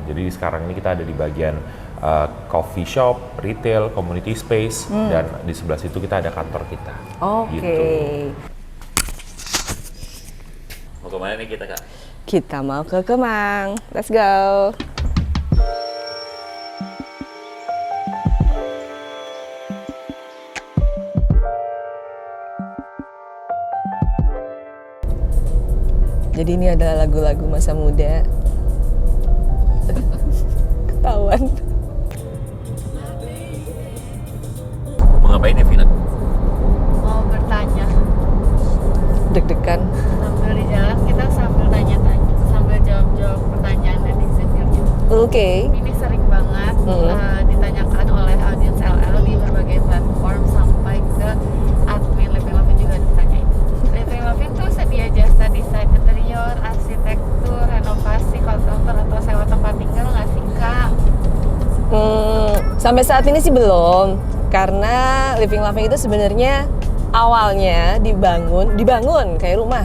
Jadi sekarang ini kita ada di bagian coffee shop, retail, community space, dan di sebelah situ kita ada kantor kita. Oke. Gitu. Mau kemana nih kita, Kak? Kita mau ke Kemang. Let's go. Jadi ini adalah lagu-lagu masa muda. Ketahuan. Mau ngapain ya, Vina? Mau bertanya Deg-degan. sambil di jalan, kita sambil tanya-tanya, sambil jawab pertanyaan netizen gitu. Oke. Ini sering banget ditanyakan oleh audiens LL di berbagai platform sampai ke admin Living Lovin juga ditanyain. Living Lovin tuh sedia jasa desain interior, arsitektur, renovasi, konstruktor atau sewa tempat tinggal nggak sih, Kak? Sampai saat ini sih belum, karena Living Loving itu sebenarnya awalnya dibangun kayak rumah,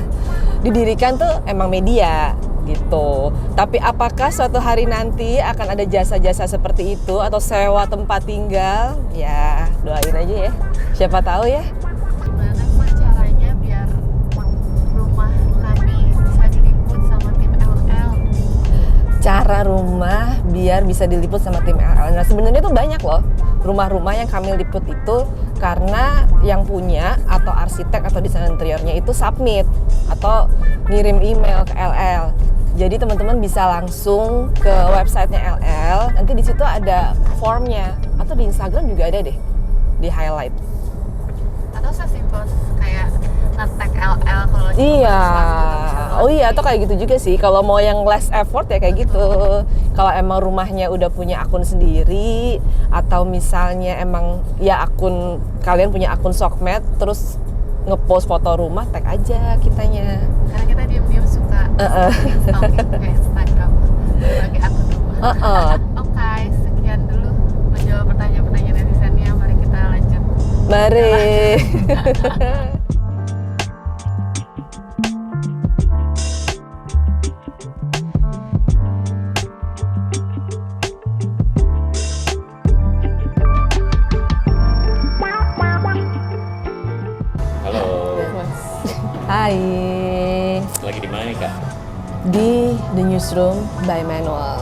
didirikan tuh emang media gitu. Tapi apakah suatu hari nanti akan ada jasa-jasa seperti itu atau sewa tempat tinggal? Ya doain aja ya, siapa tahu ya. Gimana Pak caranya biar rumah kami bisa diliput sama tim LL? Cara rumah biar bisa diliput sama tim LL. Nah sebenarnya tuh banyak loh rumah-rumah yang kami liput itu karena yang punya atau arsitek atau desain interiornya itu submit atau ngirim email ke LL. Jadi teman-teman bisa langsung ke websitenya LL. Nanti di situ ada formnya atau di Instagram juga ada deh di highlight. Atau sesimpel kayak nge-tag LL kalau Iya, oh iya atau kayak gitu juga sih. Kalau mau yang less effort ya kayak gitu. Kalau emang rumahnya udah punya akun sendiri atau misalnya emang ya kalian punya akun Sokmed terus ngepost foto rumah tag aja kitanya. karena kita diam-diam suka stalking ke Instagram sebagai akun rumah. Oke, sekian dulu menjawab pertanyaan-pertanyaan netizennya. Mari kita lanjut. Mari. Halo. Hai. Lagi di mana nih, Kak? Di The Newsroom by Manual.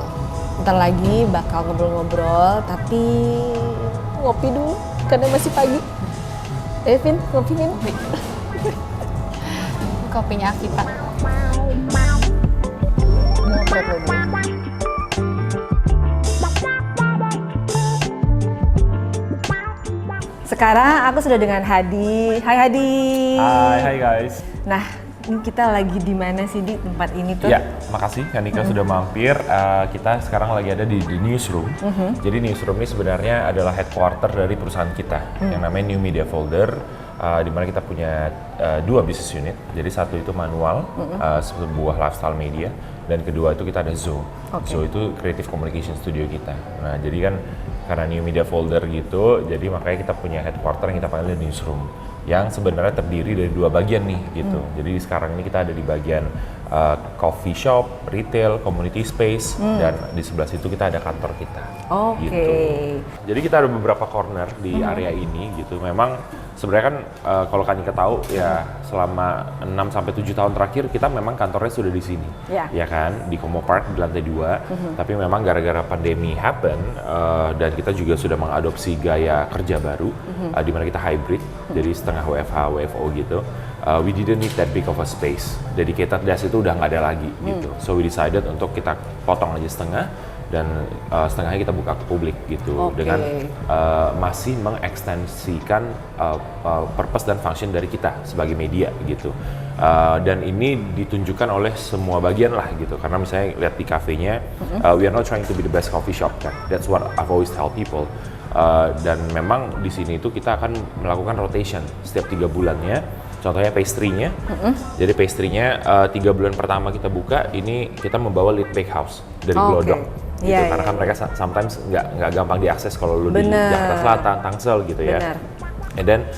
Ntar lagi bakal ngobrol-ngobrol, tapi ngopi dulu karena masih pagi. Vin, ngopi Vin? Kopinya Akita. Ngobrol lagi. Sekarang aku sudah dengan Hadi. Hai Hadi. Hai guys. Nah, ini kita lagi di mana sih di tempat ini tuh? Ya, makasih Kanika sudah mampir. Kita sekarang lagi ada di The Newsroom. Jadi Newsroom ini sebenarnya adalah headquarter dari perusahaan kita yang namanya New Media Folder, di mana kita punya dua business unit. Jadi satu itu manual, sebuah lifestyle media, dan kedua itu kita ada Zo. Zo itu creative communication studio kita. Nah, jadi kan karena New Media Folder gitu, jadi makanya kita punya headquarter yang kita panggil The Newsroom, yang sebenarnya terdiri dari dua bagian nih gitu. Jadi sekarang ini kita ada di bagian coffee shop, retail, community space, dan di sebelah situ kita ada kantor kita. Oke. Gitu. Jadi kita ada beberapa corner di area ini gitu. Memang sebenarnya kan kalau Kanika tahu ya selama 6 sampai 7 tahun terakhir kita memang kantornya sudah di sini. Ya kan, di Como Park di lantai 2. Tapi memang gara-gara pandemi happen dan kita juga sudah mengadopsi gaya kerja baru di mana kita hybrid. Jadi setengah WFH, WFO gitu. We didn't need that big of a space. Dedicated desk itu udah nggak ada lagi gitu. So we decided untuk kita potong aja setengah dan setengahnya kita buka ke publik gitu dengan masih mengekstensikan purpose dan function dari kita sebagai media gitu. Dan ini ditunjukkan oleh semua bagian lah gitu. Karena misalnya lihat di kafenya, we are not trying to be the best coffee shop kan. That's what I've always tell people. Dan memang di sini itu kita akan melakukan rotation setiap 3 bulannya. Contohnya pastry-nya. Jadi pastry-nya 3 bulan pertama kita buka, ini kita membawa lead bakehouse dari Glodok. Gitu. Karena kan mereka sometimes nggak gampang diakses kalau lu di Jakarta Selatan, Tangsel gitu ya. And then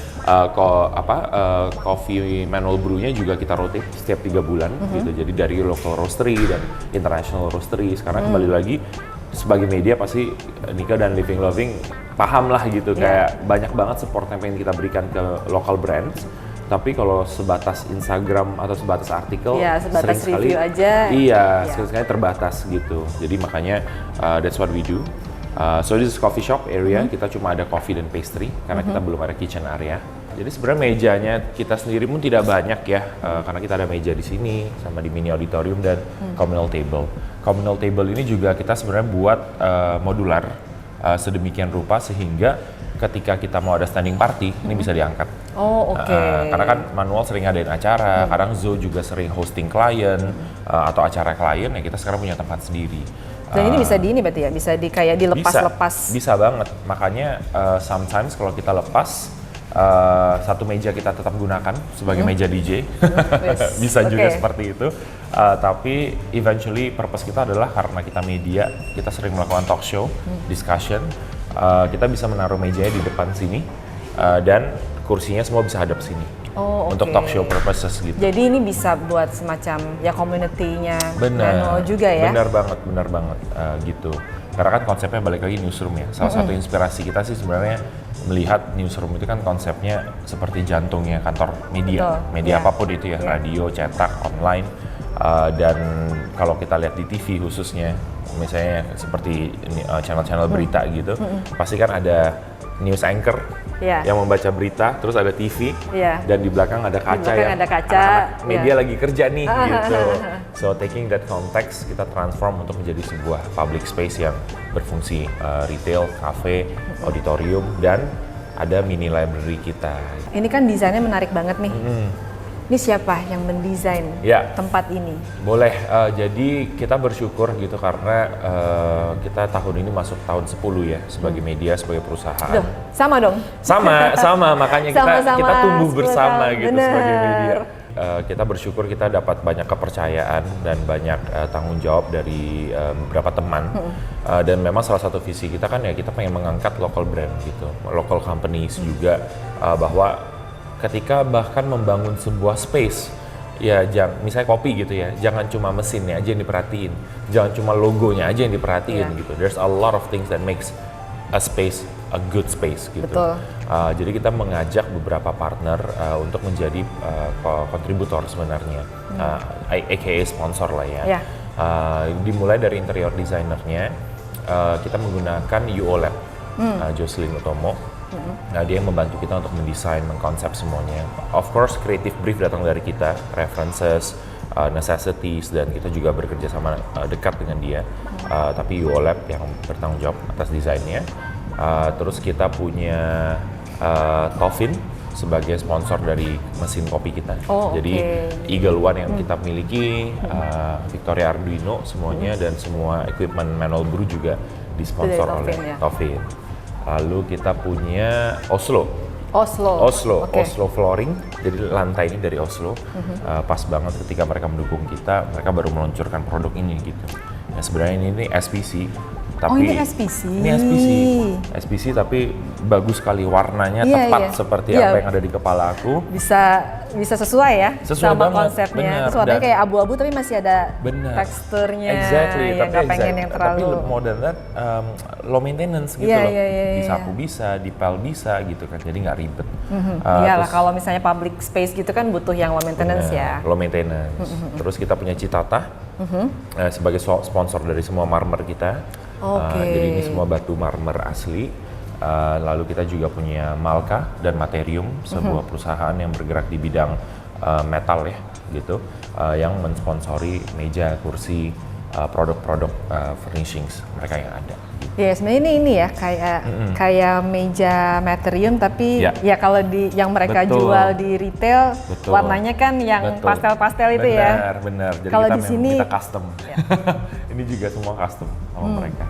coffee manual brew-nya juga kita rotate setiap 3 bulan gitu. Jadi dari local roastery dan international roastery. Sekarang kembali lagi sebagai media pasti Nika dan Living Loving paham lah gitu, kayak banyak banget support yang pengen kita berikan ke local brands. Tapi kalau sebatas Instagram atau sebatas artikel, sebatas sering review sekali, aja. Sering sekali terbatas gitu. Jadi makanya that's what we do. So this is coffee shop area, kita cuma ada coffee dan pastry karena kita belum ada kitchen area. Jadi sebenarnya mejanya kita sendiri pun tidak banyak ya, karena kita ada meja di sini sama di mini auditorium dan communal table. Communal table ini juga kita sebenarnya buat modular sedemikian rupa sehingga ketika kita mau ada standing party ini bisa diangkat. Oh, oke. Karena kan Manual sering ngadain acara, kadang Zo juga sering hosting klien atau acara klien, ya kita sekarang punya tempat sendiri. Dan ini bisa berarti ya, bisa kayak dilepas-lepas. Bisa banget, makanya sometimes kalau kita lepas, satu meja kita tetap gunakan sebagai meja DJ, bisa juga seperti itu. Tapi eventually purpose kita adalah karena kita media, kita sering melakukan talk show, discussion, kita bisa menaruh mejanya di depan sini dan kursinya semua bisa hadap sini. Untuk talk show purposes gitu. Jadi ini bisa buat semacam ya community-nya Manual juga ya? Benar banget gitu. Karena kan konsepnya balik lagi newsroom ya. Salah satu inspirasi kita sih sebenarnya melihat newsroom itu kan konsepnya seperti jantungnya kantor media. Betul. Media apapun itu ya, radio, cetak, online. Dan kalau kita lihat di TV khususnya, misalnya seperti channel-channel berita gitu, pasti kan ada news anchor yang membaca berita, terus ada TV, dan di belakang ada kaca yang anak-anak media lagi kerja nih gitu. So taking that context, kita transform untuk menjadi sebuah public space yang berfungsi retail, cafe, auditorium, dan ada mini library kita. Ini kan desainnya menarik banget nih. Ini siapa yang mendesain tempat ini? Boleh, jadi kita bersyukur gitu karena kita tahun ini masuk tahun 10 ya sebagai media, sebagai perusahaan. Duh, sama dong? Sama, makanya kita tumbuh bersama gitu sebagai media. Kita bersyukur kita dapat banyak kepercayaan dan banyak tanggung jawab dari beberapa teman. Dan memang salah satu visi kita kan ya kita pengen mengangkat local brand gitu, local companies juga, bahwa ketika bahkan membangun sebuah space, ya misalnya kopi gitu ya, jangan cuma mesinnya aja yang diperhatiin, jangan cuma logonya aja yang diperhatiin gitu. There's a lot of things that makes a space a good space gitu. Jadi kita mengajak beberapa partner untuk menjadi kontributor sebenarnya, aka sponsor lah ya. Dimulai dari interior designernya, kita menggunakan UO Lab, Jocelyn Utomo. Nah, dia yang membantu kita untuk mendesain, mengkonsep semuanya. Of course, creative brief datang dari kita, references, necessities, dan kita juga bekerja sama dekat dengan dia. Tapi UO Lab yang bertanggung jawab atas desainnya. Terus kita punya Tofin sebagai sponsor dari mesin kopi kita. Jadi Eagle One yang kita miliki, Victoria Arduino semuanya, dan semua equipment Manual Brew juga disponsor oleh Tofin. Lalu kita punya Oslo Flooring, jadi lantai ini dari Oslo. Pas banget ketika mereka mendukung kita, mereka baru meluncurkan produk ini gitu. Nah, sebenarnya ini SPC, tapi ini SPC. SPC tapi bagus sekali, warnanya tepat seperti apa yang ada di kepala aku. Bisa sesuai ya sama banget, konsepnya. Terus warnanya kayak abu-abu tapi masih ada teksturnya. Yang nggak pengen yang terlalu. Tapi more than that, low maintenance gitu loh. Disapu bisa, dipel bisa gitu kan. Jadi nggak ribet. Iyalah kalau misalnya public space gitu kan butuh yang low maintenance ya. Low maintenance. Terus kita punya Citata sebagai sponsor dari semua marmer kita. Jadi ini semua batu marmer asli. Lalu kita juga punya Malka dan Materium, sebuah perusahaan yang bergerak di bidang metal ya gitu, yang mensponsori meja, kursi, produk-produk furnishings mereka yang ada. Ya sebenarnya ini ya kayak meja Materium, tapi ya kalau yang mereka jual di retail warnanya kan yang pastel-pastel itu ya. Benar. Jadi kalau di sini kita custom. Ini juga semua custom sama mereka.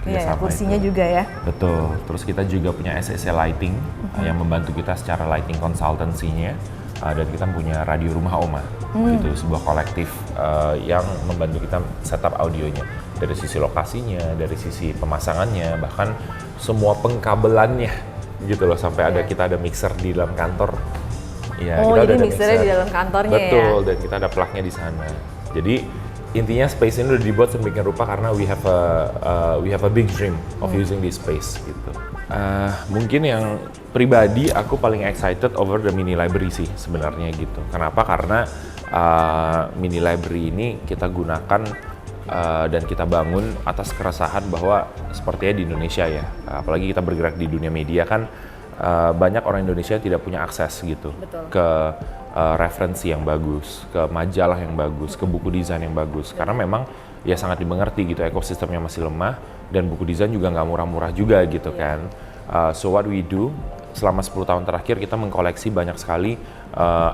Iya, kursinya juga ya. Betul. Terus kita juga punya SSC Lighting yang membantu kita secara lighting consultancy-nya. Dan kita punya Radio Rumah Oma, gitu, sebuah kolektif yang membantu kita setup audionya. Dari sisi lokasinya, dari sisi pemasangannya, bahkan semua pengkabelannya gitu loh. Sampai kita ada mixer di dalam kantor. Ya, kita jadi mixernya di dalam kantornya. Betul, dan kita ada plug-nya di sana. Jadi intinya space ini udah dibuat sedemikian rupa karena we have a big dream of using this space gitu. Mungkin yang pribadi aku paling excited over the mini library sih sebenarnya gitu. Kenapa? Karena mini library ini kita gunakan dan kita bangun atas keresahan bahwa sepertinya di Indonesia ya, apalagi kita bergerak di dunia media kan, banyak orang Indonesia yang tidak punya akses gitu. Betul. Ke referensi yang bagus, ke majalah yang bagus, ke buku desain yang bagus. Karena memang ya sangat dimengerti gitu, ekosistemnya masih lemah dan buku desain juga nggak murah-murah juga gitu kan. So what we do selama 10 tahun terakhir kita mengkoleksi banyak sekali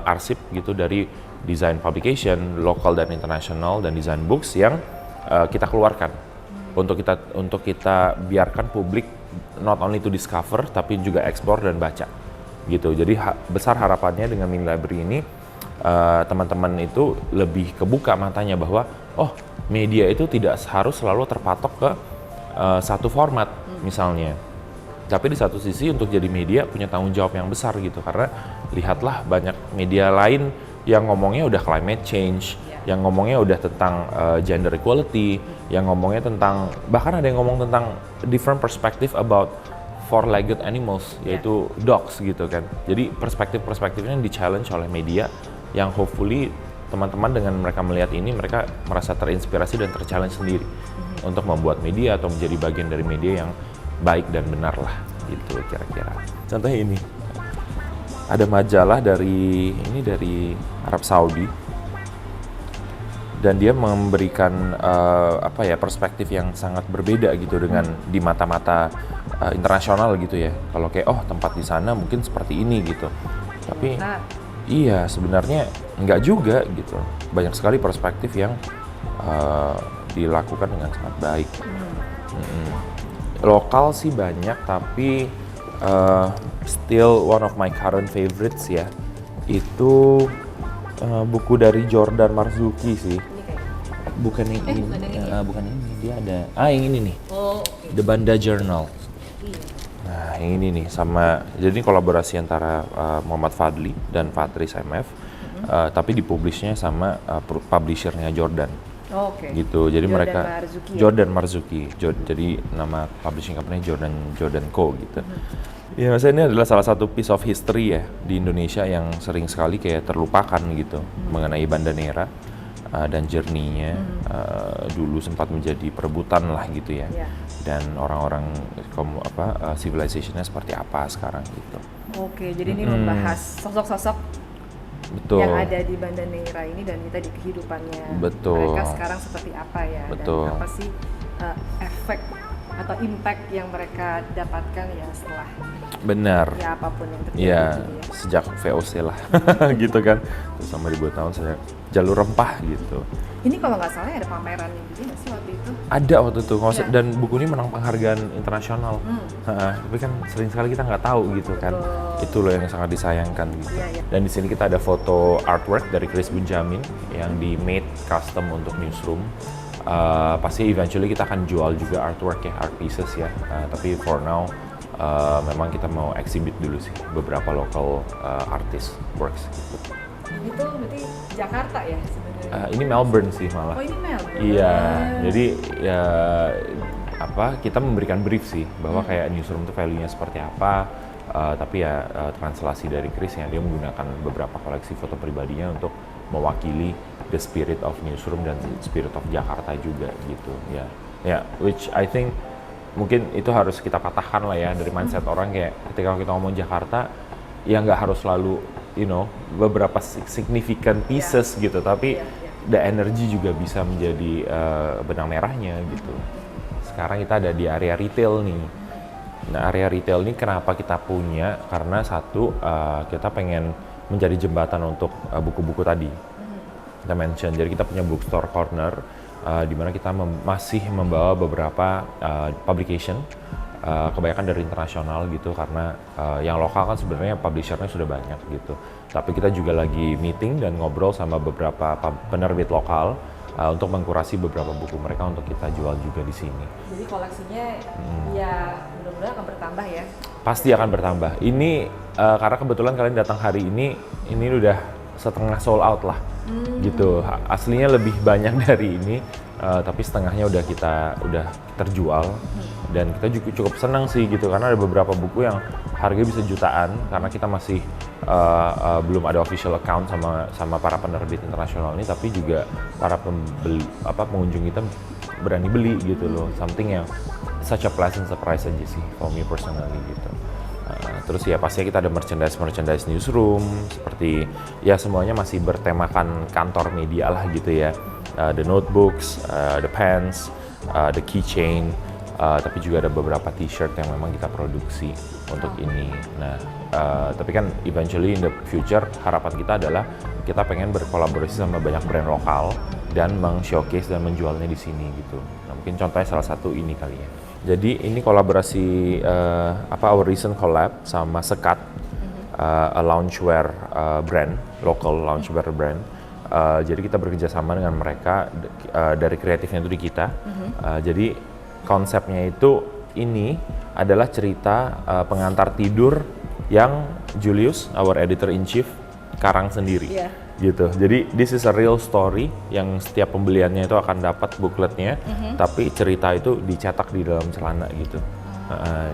arsip gitu dari design publication, lokal dan internasional, dan design books yang kita keluarkan untuk kita biarkan publik not only to discover tapi juga explore dan baca. Gitu. Jadi besar harapannya dengan mini library ini teman-teman itu lebih kebuka matanya bahwa media itu tidak harus selalu terpatok ke satu format misalnya. Tapi di satu sisi untuk jadi media punya tanggung jawab yang besar gitu, karena lihatlah banyak media lain yang ngomongnya udah climate change, yang ngomongnya udah tentang gender equality, yang ngomongnya tentang, bahkan ada yang ngomong tentang different perspective about four-legged animals, yaitu dogs gitu kan. Jadi perspektif-perspektifnya di-challenge oleh media yang hopefully teman-teman dengan mereka melihat ini, mereka merasa terinspirasi dan ter-challenge sendiri untuk membuat media atau menjadi bagian dari media yang baik dan benar lah gitu kira-kira. Contohnya ini, ada majalah dari Arab Saudi dan dia memberikan perspektif yang sangat berbeda gitu dengan di mata-mata internasional gitu ya. Kalau kayak tempat di sana mungkin seperti ini gitu. Tapi iya sebenarnya enggak juga gitu. Banyak sekali perspektif yang dilakukan dengan sangat baik. Lokal sih banyak, tapi still one of my current favorites ya. Itu buku dari Jordan Marzuki sih. Bukan yang ini. Bukan ini. Dia ada yang ini nih. The Banda Journal. Nah, yang ini nih sama, jadi kolaborasi antara Muhammad Fadli dan Fatris MF, tapi dipublishnya sama publishernya Jordan. Gitu. Jadi Jordan Marzuki. Jadi nama publishing company Jordan Co gitu. Ya, maksudnya ini adalah salah satu piece of history ya di Indonesia yang sering sekali kayak terlupakan gitu mengenai Banda Nera dan journey-nya dulu sempat menjadi perebutan lah gitu ya. Dan orang-orang civilization-nya seperti apa sekarang gitu. Oke, jadi ini membahas sosok-sosok yang ada di Banda Nera ini dan kita di kehidupannya. Mereka sekarang seperti apa ya, dan apa sih efek atau impact yang mereka dapatkan ya setelah ya apapun yang terjadi ya, sejak VOC lah gitu kan, terus sama ribuan tahun saya jalur rempah gitu. Ini kalau nggak salah ada pameran gitu nggak sih waktu itu? Ada waktu itu, dan buku ini menang penghargaan internasional. Tapi kan sering sekali kita nggak tahu gitu kan. Itu loh yang sangat disayangkan gitu. Dan di sini kita ada foto artwork dari Chris Benjamin yang di made custom untuk Newsroom. Pasti eventually kita akan jual juga artwork ya, art pieces ya. Tapi for now memang kita mau exhibit dulu sih beberapa local artist works gitu. Ini tuh berarti Jakarta ya sebenarnya? Ini Melbourne sih malah. Oh, ini Melbourne? Iya, jadi ya kita memberikan brief sih bahwa kayak Newsroom itu value-nya seperti apa, tapi ya translasi dari Chris yang dia menggunakan beberapa koleksi foto pribadinya untuk mewakili the spirit of Newsroom dan the spirit of Jakarta juga gitu ya, which I think mungkin itu harus kita patahkan lah ya dari mindset orang, kayak ketika kita ngomong Jakarta ya nggak harus selalu beberapa significant pieces gitu, tapi the energy juga bisa menjadi benang merahnya gitu. Sekarang kita ada di area retail nih. Nah, area retail ini kenapa kita punya? Karena satu, kita pengen menjadi jembatan untuk buku-buku tadi. Kita mention, jadi kita punya bookstore corner di mana kita masih membawa beberapa publication, kebanyakan dari internasional gitu, karena yang lokal kan sebenarnya publishernya sudah banyak gitu. Tapi kita juga lagi meeting dan ngobrol sama beberapa penerbit lokal untuk mengkurasi beberapa buku mereka untuk kita jual juga di sini. Jadi koleksinya ya mudah-mudahan akan bertambah ya? Pasti akan bertambah. Ini karena kebetulan kalian datang hari ini udah setengah sold out lah, gitu. Aslinya lebih banyak dari ini, tapi setengahnya udah terjual. Dan kita juga cukup senang sih gitu, karena ada beberapa buku yang harganya bisa jutaan, karena kita masih belum ada official account sama para penerbit internasional ini, tapi juga para pengunjung kita berani beli gitu loh. Something yang such a pleasant surprise aja sih for me personally gitu. Terus ya pastinya kita ada merchandise newsroom, seperti ya semuanya masih bertemakan kantor media lah gitu ya. The notebooks, the pens, the keychain, tapi juga ada beberapa t-shirt yang memang kita produksi untuk ini. Nah, tapi kan eventually in the future harapan kita adalah kita pengen berkolaborasi sama banyak brand lokal dan meng-showcase dan menjualnya di sini gitu. Nah, mungkin contohnya salah satu ini kali ya. Jadi ini kolaborasi our recent collab sama Sekat, a loungewear brand, local loungewear brand. Jadi kita bekerja sama dengan mereka, dari kreatifnya itu di kita. Jadi konsepnya itu ini adalah cerita pengantar tidur yang Julius, our editor in chief, karang sendiri. Gitu. Jadi this is a real story yang setiap pembeliannya itu akan dapat bookletnya, tapi cerita itu dicetak di dalam celana gitu.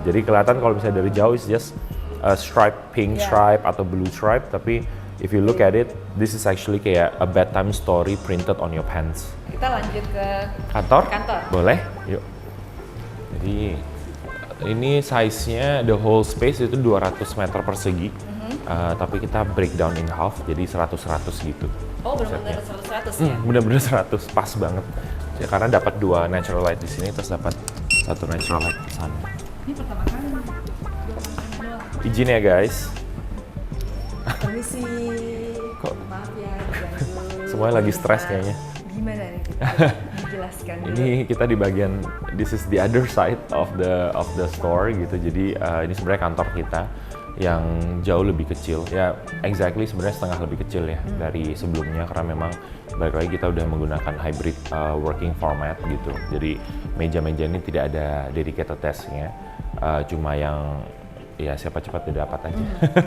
Jadi kelihatan kalau misalnya dari jauh is just a stripe, pink stripe atau blue stripe, tapi if you look at it, this is actually kayak a bedtime story printed on your pants. Kita lanjut ke kantor? Kantor. Boleh, yuk. Jadi ini size-nya the whole space itu 200 meter persegi. Tapi kita breakdown in half, jadi 100-100 gitu. Oh, benar-benar 100-100 ya? Benar-benar 100, pas banget. Ya, karena dapat 2 natural light di sini, terus dapat 1 natural light di sana. Ini pertama kali Izin ya guys. Permisi. Kok maaf ya, diganggu. Semuanya lagi stres kayaknya. Gimana nih kita dijelaskan dulu. Ini kita di bagian, this is the other side of the store gitu. Jadi ini sebenarnya kantor kita yang jauh lebih kecil, ya exactly sebenarnya setengah lebih kecil ya dari sebelumnya, karena memang balik lagi kita udah menggunakan hybrid working format gitu. Jadi meja-meja ini tidak ada dedicated desk-nya, cuma yang ya siapa cepat dia dapat aja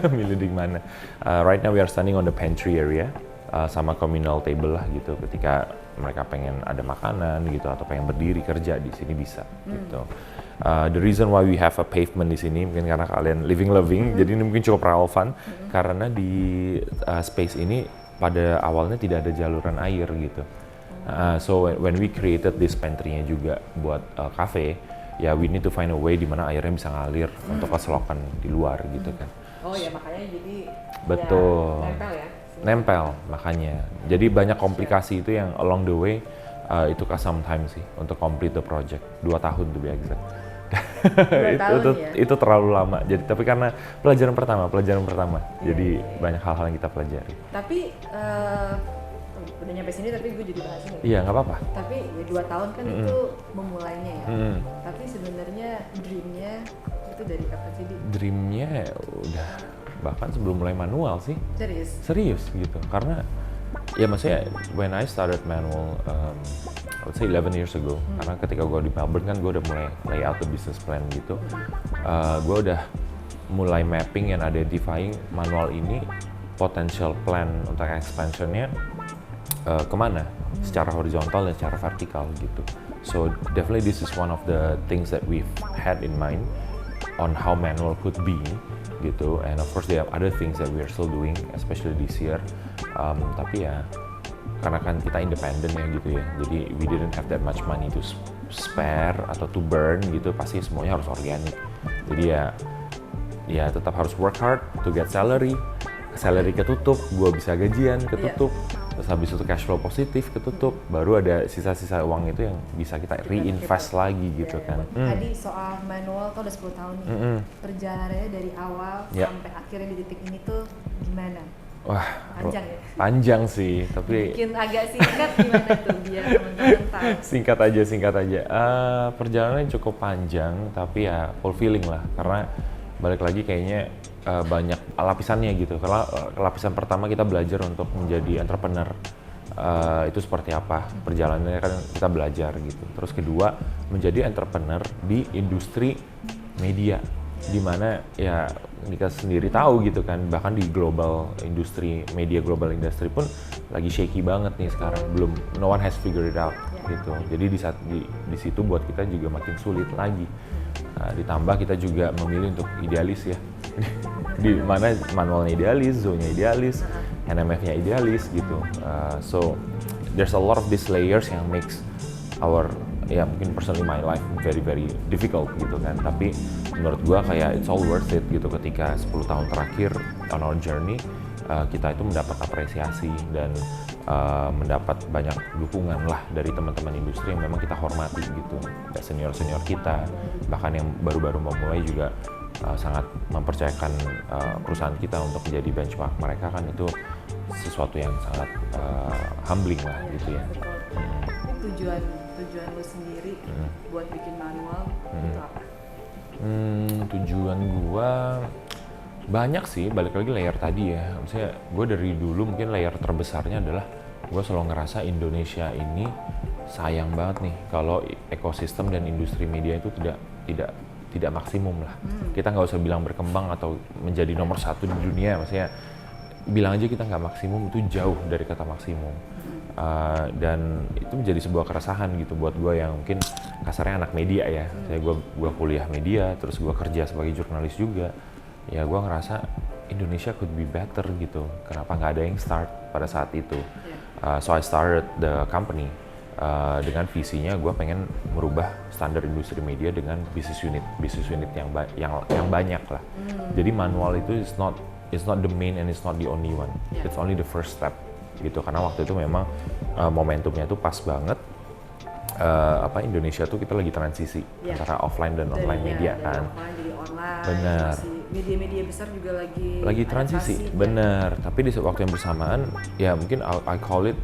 milih di mana. Right now we are standing on the pantry area, sama communal table lah gitu, ketika mereka pengen ada makanan gitu atau pengen berdiri kerja di sini bisa gitu. The reason why we have a pavement di sini mungkin karena kalian living, jadi ini mungkin cukup relevan karena di space ini pada awalnya tidak ada jaluran air gitu. So when we created this pantry-nya juga buat cafe, ya we need to find a way di mana airnya bisa ngalir untuk keselokan di luar gitu kan. Oh ya, makanya jadi betul. Ya, nempel ya. Nempel makanya. Jadi banyak komplikasi itu yang along the way itu some time sih untuk complete the project. 2 tahun to be exact. itu terlalu lama. Jadi tapi karena pelajaran pertama. Jadi banyak hal-hal yang kita pelajari. Tapi udah nyampe sini tapi gue jadi bahas ini. Iya, nggak apa-apa. Tapi ya 2 tahun kan itu memulainya ya. Tapi sebenarnya dream-nya itu dari kapan sih? Dream-nya udah bahkan sebelum mulai manual sih. Serius gitu. Karena ya maksudnya when I started manual I would say 11 years ago, karena ketika gue di Melbourne kan gue udah mulai lay out the business plan gitu. Gue udah mulai mapping and identifying manual ini potential plan untuk expansionnya kemana, secara horizontal dan secara vertikal gitu. So definitely this is one of the things that we've had in mind on how manual could be gitu. And of course there are other things that we are still doing, especially this year. Tapi ya karena kan kita independen ya gitu ya, jadi we didn't have that much money to spare atau to burn gitu, pasti semuanya harus organik. Jadi ya tetap harus work hard to get salary ketutup, gua bisa gajian ketutup, terus habis itu cash flow positif ketutup, baru ada sisa-sisa uang itu yang bisa kita reinvest lagi gitu kan. Tadi soal manual tuh udah 10 tahun nih, perjalanannya dari awal sampai akhirnya di titik ini tuh gimana? Wah, panjang ya? Panjang sih, tapi mungkin agak singkat gimana tuh biar teman-teman tahu. Singkat aja. Perjalanannya cukup panjang, tapi ya fulfilling lah, karena balik lagi kayaknya banyak lapisannya gitu. Karena lapisan pertama kita belajar untuk menjadi entrepreneur, itu seperti apa perjalanannya, kan kita belajar gitu. Terus kedua, menjadi entrepreneur di industri media. dimana ya Nika sendiri tahu gitu kan, bahkan di global industri, media global industry pun lagi shaky banget nih sekarang, belum, no one has figured it out gitu. Jadi di situ buat kita juga makin sulit lagi. Ditambah kita juga memilih untuk idealis ya, di mana manualnya idealis, Zoe-nya idealis, NMF-nya idealis gitu. So there's a lot of these layers yang makes our, ya mungkin personally my life very very difficult gitu kan, tapi menurut gua kayak it's all worth it gitu ketika 10 tahun terakhir on our journey kita itu mendapat apresiasi dan mendapat banyak dukungan lah dari teman-teman industri yang memang kita hormati gitu, senior-senior kita, bahkan yang baru-baru memulai juga sangat mempercayakan perusahaan kita untuk menjadi benchmark mereka, kan itu sesuatu yang sangat humbling lah gitu ya. Tujuan lo sendiri buat bikin manual itu apa? Tujuan gua banyak sih, balik lagi layer tadi ya. Maksudnya gue dari dulu mungkin layer terbesarnya adalah gue selalu ngerasa Indonesia ini sayang banget nih kalau ekosistem dan industri media itu tidak maksimum lah. Kita nggak usah bilang berkembang atau menjadi nomor satu di dunia, maksudnya bilang aja kita nggak maksimum, itu jauh dari kata maksimum. Dan itu menjadi sebuah keresahan gitu buat gue yang mungkin kasarnya anak media ya. Saya gue kuliah media, terus gue kerja sebagai jurnalis juga. Ya gue ngerasa Indonesia could be better gitu. Kenapa nggak ada yang start pada saat itu? So I started the company dengan visinya gue pengen merubah standar industri media dengan business unit yang banyak lah. Jadi manual itu it's not the main and it's not the only one. It's only the first step gitu, karena waktu itu memang momentumnya tuh pas banget. Indonesia tuh kita lagi transisi antara offline dan online media kan. Offline jadi online. Benar. Media-media besar juga lagi transisi. Benar. Tapi di waktu yang bersamaan ya mungkin I call it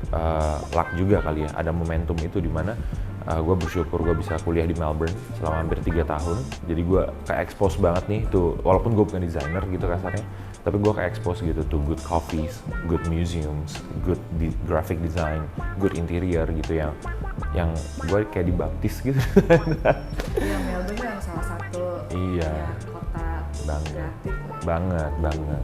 luck juga kali ya. Ada momentum itu di mana gue bersyukur gue bisa kuliah di Melbourne selama hampir 3 tahun. Jadi gue ke-expose banget nih tuh, walaupun gue bukan desainer gitu kasarnya, tapi gue ke-expose gitu tuh good coffees, good museums, good graphic design, good interior gitu yang gue kayak dibaptis gitu. Iya, Melbourne yang salah satu kota kreatif banget.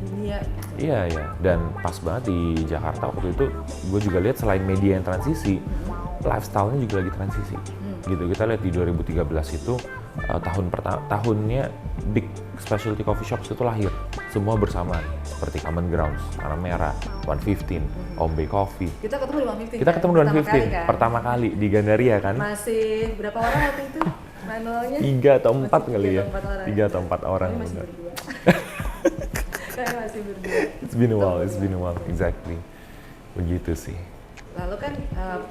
Dunia. Iya. Dan pas banget di Jakarta waktu itu gue juga lihat selain media yang transisi, lifestyle-nya juga lagi transisi. Gitu, kita lihat di 2013 itu tahunnya big specialty coffee shops itu lahir semua bersamaan, seperti Common Grounds, Tanah Merah, 115, Ombe Coffee. Kita ketemu di 115. Kita ketemu di 115 pertama kali di Gandaria kan. Masih berapa orang waktu itu manualnya? 3 atau 4 kali ya. 3 atau 4 orang. Ini masih berdua. Saya masih berdua. It's been a while, exactly. Begitu sih. Lalu kan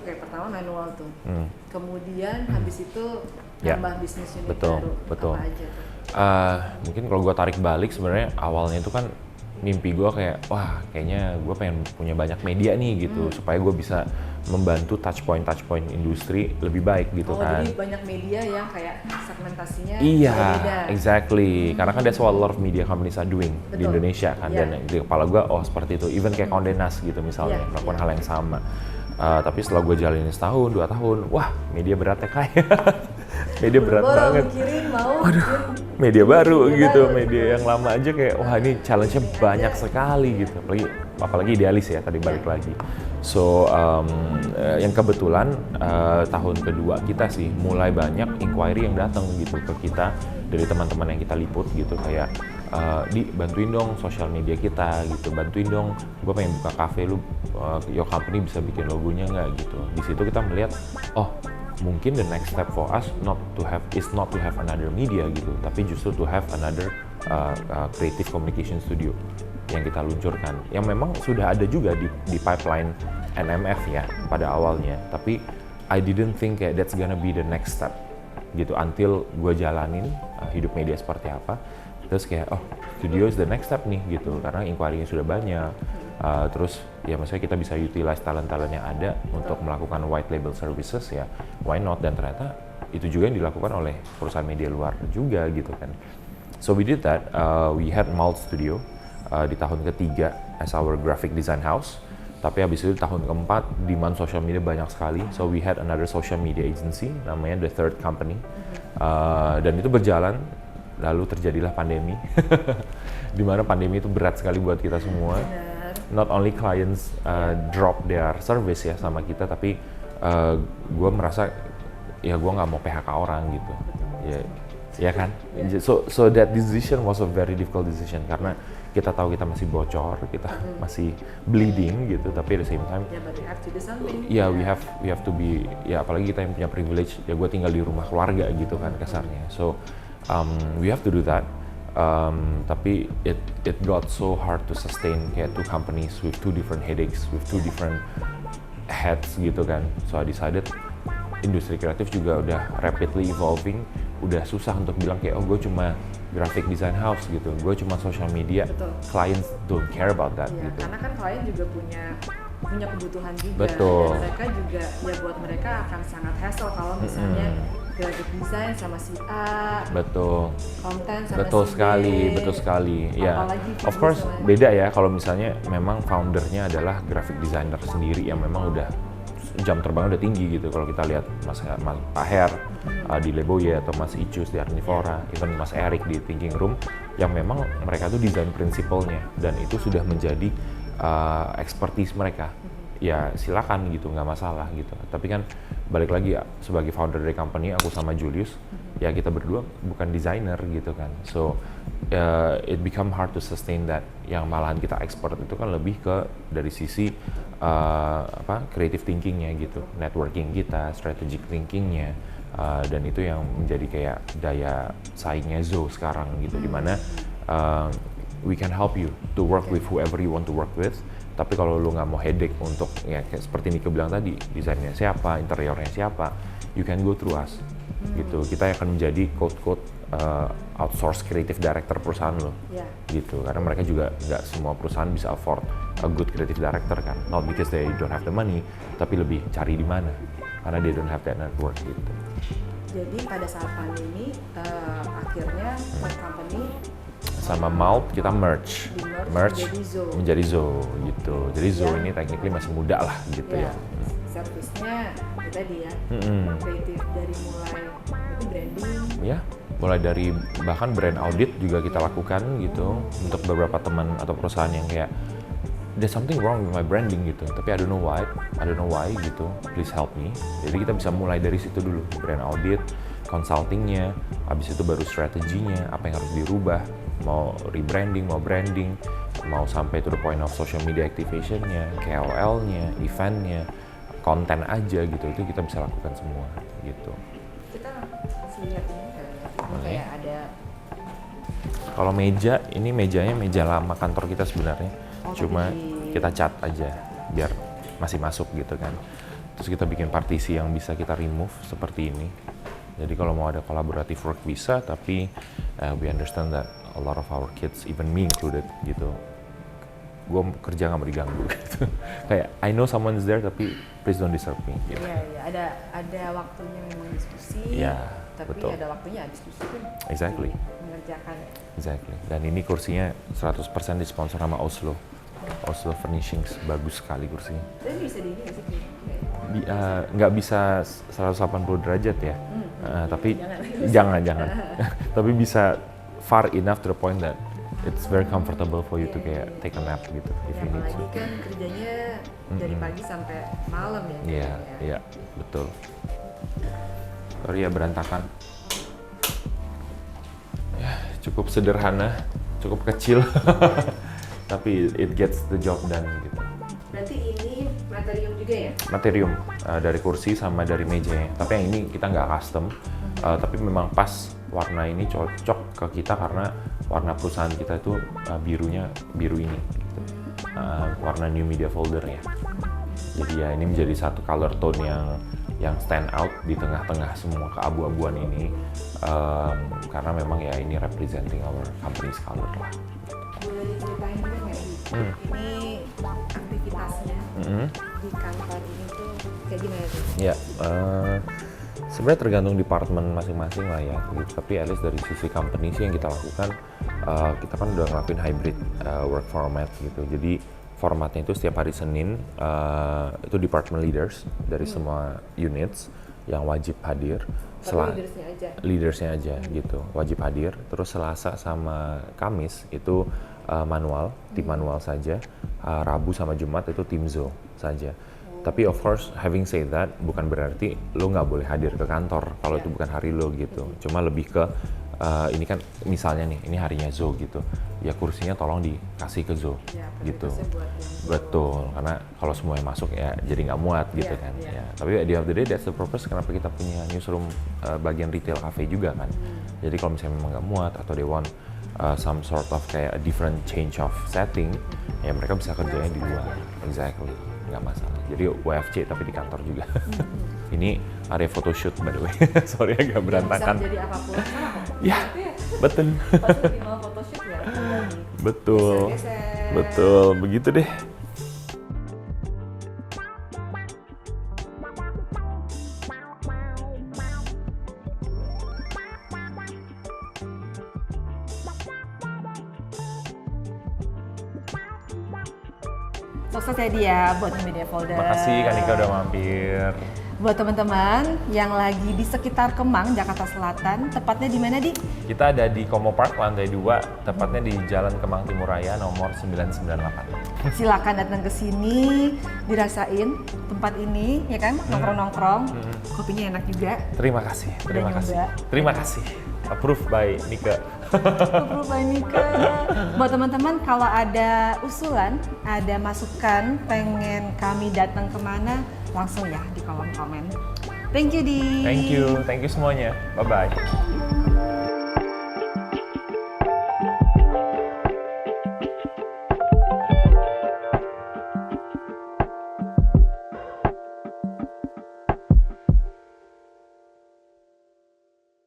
kayak pertama manual tuh. Kemudian habis itu tambah bisnis unit baru. Betul. Apa aja tuh? Mungkin kalau gue tarik balik sebenarnya awalnya itu kan mimpi gue kayak wah kayaknya gue pengen punya banyak media nih gitu supaya gue bisa membantu touch point industri lebih baik gitu kan. Jadi banyak media yang kayak segmentasinya beda. Exactly. Karena kan that's what a lot of media companies are doing di Indonesia kan. Dan di kepala gue seperti itu. Even kayak Condé Nast gitu misalnya melakukan hal yang sama. Tapi setelah gue jalanin setahun, 2 tahun, wah media beratnya kayak media berat banget. Media baru gitu, media yang lama aja kayak wah ini challenge-nya banyak sekali gitu. Apalagi idealis ya tadi balik lagi. So yang kebetulan tahun kedua kita sih mulai banyak inquiry yang datang gitu ke kita dari teman-teman yang kita liput gitu kayak bantuin dong sosial media kita gitu, bantuin dong gue pengen buka cafe, lu your company bisa bikin logonya nggak gitu. Di situ kita melihat mungkin the next step for us not to have another media gitu, tapi justru to have another creative communication studio yang kita luncurkan, yang memang sudah ada juga di pipeline NMF ya pada awalnya, tapi I didn't think kayak that's gonna be the next step gitu until gue jalanin hidup media seperti apa, terus kayak studio is the next step nih gitu, karena inquiry-nya sudah banyak. Terus ya maksudnya kita bisa utilize talent-talent yang ada untuk melakukan white label services ya, why not, dan ternyata itu juga yang dilakukan oleh perusahaan media luar juga gitu kan. So we did that, we had Malt Studio di tahun ketiga as our graphic design house, tapi habis itu tahun keempat demand social media banyak sekali, so we had another social media agency namanya The Third Company, dan itu berjalan lalu terjadilah pandemi. Di mana pandemi itu berat sekali buat kita semua. Not only clients drop their service ya sama kita, tapi gue merasa ya gue nggak mau PHK orang gitu. Ya kan? So that decision was a very difficult decision karena kita tahu kita masih bocor, kita masih bleeding gitu, tapi at the same time, but we have to do something. we have to be, ya apalagi kita yang punya privilege, ya gue tinggal di rumah keluarga gitu kan kasarnya, so we have to do that, tapi it got so hard to sustain kayak two companies with two different headaches, with two different heads gitu kan, so I decided industri kreatif juga udah rapidly evolving, udah susah untuk bilang kayak gue cuma graphic design house gitu, gue cuma social media. Betul. Clients don't care about that Ya, gitu. karena kan klien juga punya kebutuhan juga. Betul. Dan mereka juga, ya buat mereka akan sangat hassle kalau misalnya graphic design sama si A, Betul. konten sama Betul si B. betul sekali. Ya, Apalagi of course visualnya. beda ya kalau misalnya memang foundernya adalah graphic designer sendiri yang memang udah jam terbangnya udah tinggi gitu. Kalau kita lihat Pak Her di Leboye atau Mas Icus di Arnivora, even Mas Erik di Thinking Room, yang memang mereka tuh design principle-nya dan itu sudah menjadi expertise mereka. Ya silakan gitu, nggak masalah gitu. Tapi kan balik lagi ya, sebagai founder dari company, aku sama Julius, ya kita berdua bukan designer gitu kan. So it become hard to sustain that. Yang malahan kita export itu kan lebih ke dari sisi creative thinkingnya gitu, networking kita, strategic thinkingnya, dan itu yang menjadi kayak daya saingnya Zo sekarang gitu, dimana we can help you to work with whoever you want to work with. Tapi kalau lu nggak mau headache untuk ya kayak seperti Nike bilang tadi, desainnya siapa, interiornya siapa, you can go through us gitu. Kita akan menjadi quote outsource creative director perusahaan lo, gitu. Karena mereka juga nggak semua perusahaan bisa afford a good creative director kan, not because they don't have the money, tapi lebih cari di mana, karena they don't have that network gitu. Jadi pada saat pandemi, akhirnya company sama Malt kita merge menjadi Zo gitu. Jadi Zo ini technically masih muda lah gitu ya. Servisnya itu tadi ya, kreatif dari mulai branding. Ya, mulai dari bahkan brand audit juga kita lakukan gitu untuk beberapa teman atau perusahaan yang kayak there's something wrong with my branding gitu, tapi I don't know why gitu, please help me. Jadi kita bisa mulai dari situ dulu, brand audit, consultingnya, habis itu baru strateginya, apa yang harus dirubah, mau rebranding, mau branding, mau sampai to the point of social media activation-nya, KOL-nya, event-nya, konten aja gitu, itu kita bisa lakukan semua gitu. Kita kasih lihat ini kayak ada. Kalau meja, ini mejanya meja lama kantor kita sebenarnya, cuma kita cat aja biar masih masuk gitu kan. Terus kita bikin partisi yang bisa kita remove seperti ini. Jadi kalau mau ada collaborative work bisa, tapi we understand that a lot of our kids, even me included gitu, gue kerja nggak mau diganggu gitu. Kayak I know someone is there, tapi please don't disturb me gitu. Iya, ada waktunya memang diskusi, tapi betul. ada waktunya diskusi pun Exactly. mengerjakan. Exactly. Dan ini kursinya 100% disponsor sama Oslo Furnishings, bagus sekali kursinya. Tapi bisa di ini nggak sih? Nggak bisa 180 derajat ya, tapi jangan. Tapi bisa far enough to the point that it's very comfortable for you to kayak take a nap gitu if you need to. Apalagi kan kerjanya dari pagi sampai malam ya. Iya, betul. Sorry ya berantakan. Ya, cukup sederhana, cukup kecil, tapi it gets the job done gitu. Berarti ini materium juga ya? Materium dari kursi sama dari mejanya. Tapi yang ini kita nggak custom, tapi memang pas warna ini cocok ke kita karena warna perusahaan kita itu birunya biru ini, gitu. Warna New Media Folder ya. Jadi ya ini menjadi satu color tone yang stand out di tengah-tengah semua keabu-abuan ini, karena memang ya ini representing our company's color lah. Boleh diceritain juga nggak sih? Ini aktivitasnya di kantor ini tuh kayak gimana tuh? Ya, sebenarnya tergantung departemen masing-masing lah ya. Gitu. Tapi at least dari sisi company sih yang kita lakukan, kita kan udah ngelakuin hybrid work format gitu. Jadi formatnya itu setiap hari Senin itu department leaders dari semua units yang wajib hadir. Leadersnya aja gitu, wajib hadir. Terus Selasa sama Kamis itu manual, tim manual saja. Rabu sama Jumat itu tim Zo saja. Tapi of course, having said that, bukan berarti lo nggak boleh hadir ke kantor kalau itu bukan hari lo gitu. Cuma lebih ke ini kan misalnya nih, ini harinya Zo gitu, ya kursinya tolong dikasih ke Zo gitu. Betul, karena kalau semuanya masuk ya jadi nggak muat gitu kan. Ya. Tapi at the end of the day, that's the purpose kenapa kita punya newsroom bagian retail cafe juga kan. Jadi kalau misalnya memang nggak muat atau they want some sort of kayak a different change of setting, ya mereka bisa kerjanya di luar. Exactly, nggak masalah. Jadi WFC tapi di kantor juga. Ini area photoshoot by the way. Sorry agak berantakan. Bisa jadi apapun. Ya, betul. Pas lagi mau photoshoot ya. Betul. Geser-geser. Betul, begitu deh. Sukses ya dia buat Media Folder. Makasih Kak Nika udah mampir. Buat teman-teman yang lagi di sekitar Kemang, Jakarta Selatan, tepatnya di mana, Di? Kita ada di Komo Park lantai 2, tepatnya di Jalan Kemang Timur Raya nomor 998. Silakan datang ke sini, dirasain tempat ini, ya kan? Nongkrong-nongkrong. Kopinya enak juga. Terima kasih. Terima kasih. Approved by Nika. Approved by Nika. Buat teman-teman, kalau ada usulan, ada masukan, pengen kami datang kemana, langsung ya di kolom komen. Thank you, Di. Thank you semuanya. Bye-bye.